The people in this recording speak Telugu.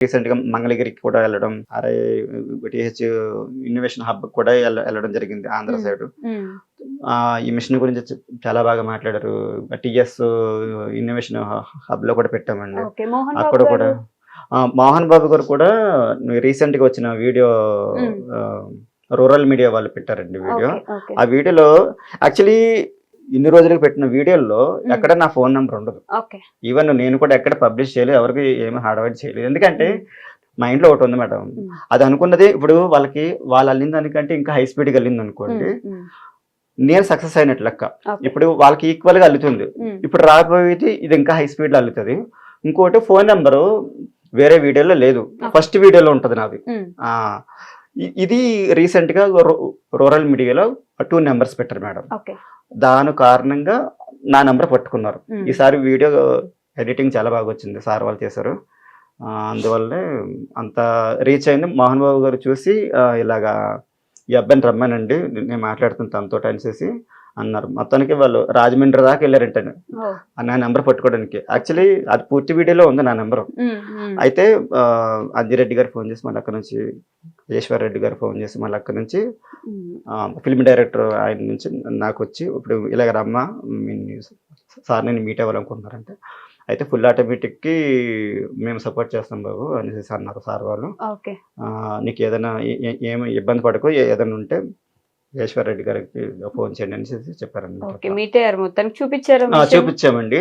రీసెంట్‌గా మంగళగిరికి కూడా వెళ్ళడం, టీహెచ్ ఇన్నోవేషన్ హబ్ కూడా వెళ్ళడం జరిగింది ఆంధ్ర హ్మ్. సైడు. హ్మ్. ఈ మిషన్ గురించి చాలా బాగా మాట్లాడారు. టీఎస్ ఇన్నోవేషన్ హబ్‌లో కూడా పెట్టామండి. ఓకే. మోహన్ అక్కడ బాబు కూడా గారు? మోహన్ బాబు గారు కూడా రీసెంట్‌గా వచ్చిన వీడియో హ్మ్. ఆహ్, రూరల్ మీడియా వాళ్ళు పెట్టారండి వీడియో. ఓకే. ఓకే. ఆ వీడియోలో యాక్చువల్లీ ఇన్ని రోజులుగా పెట్టిన వీడియోల్లో హ్మ్. ఎక్కడ నా ఫోను నంబర్ ఉండదు. ఓకే. ఈవెన్ నేను కూడా ఎక్కడ పబ్లిష్ చేయలేదు. ఎవరికీ ఏమి హడావిడి చేయలేదు. ఎందుకంటే హ్మ్. మా ఇంట్లో ఒకటుంది మేడం. హ్మ్. అది అనుకున్నది ఇప్పుడు వాళ్ళు అల్లిన దానికంటే ఇంకా హై స్పీడ్‌గా అల్లిందనుకోండి, హ్మ్. హ్మ్. నేను సక్సెస్ అయినట్టు లెక్క. ఓకే. ఇప్పుడు వాళ్ళకి ఈక్వల్‌గా అల్లుతుంది. హ్మ్. ఇప్పుడు రాబోయేది ఇది ఇంకా హై స్పీడ్‌లో అల్లుతది. ఇంకోటి ఫోను నంబరు వేరే వీడియోలో లేదు. ఓకే. ఫస్ట్ వీడియోలో ఉంటది నాది. హ్మ్. ఆ! ఇది రీసెంట్‌గా రూరల్ మీడియాలో 2 నంబర్స్ పెట్టారు మేడం. ఓకే. దాని కారణంగా నా నంబర్ పట్టుకున్నారు. హ్మ్. ఈసారి వీడియో ఎడిటింగ్ చాలా బాగొచ్చింది. సార్ వాళ్ళు చేశారు. అందువల్లే అంత రీచ్ అయింది. మోహన్ బాబు గారు చూసి ఇలాగా ఈ అబ్బాయిని రమ్మనండి. నేను మాట్లాడుతాను తనతోటి అనేసేసి అన్నారు. మొత్తానికి వాళ్ళు రాజమండ్రి దాకా ఎళ్లారంటండి. ఓహ్! నా నంబర్ పట్టుకోవడానికి. యాక్చువల్లీ అది పూర్తి వీడియోలో ఉంది నా నంబరు. హ్మ్. హ్మ్. అయితే అంజిరెడ్డి గారు ఫోను చేసి మళ్ళీ అక్కడి నుంచి ఈశ్వర్ రెడ్డి గారు ఫోను చేసి మళ్ళీ అక్కడి నుంచి హ్మ్. ఫిల్మ్ డైరెక్టర్ ఆయన నుంచి నాకొచ్చి ఇప్పుడు ఇలాగ రమ్మా సార్‌ని మీట్ అవ్వాలనుకుంటున్నారంటే, అయితే ఫుల్ ఆటోమేటిక్‌కి మేము సపోర్ట్ చేస్తాం బాబు అనేసి అన్నారు సార్ వాళ్ళు. ఓకే. నీకేదైనా ఏమి ఇబ్బంది పడకు ఏదైనా ఉంటే ఈశ్వర్ రెడ్డి గారికి ఫోను చేయండి అనేసి చెప్పారనమాట ఓకే. అట్లా. మీట్ అయ్యారు మొత్తానికి. చూపిచ్చారా మిషన్? చూపిచ్చామండి.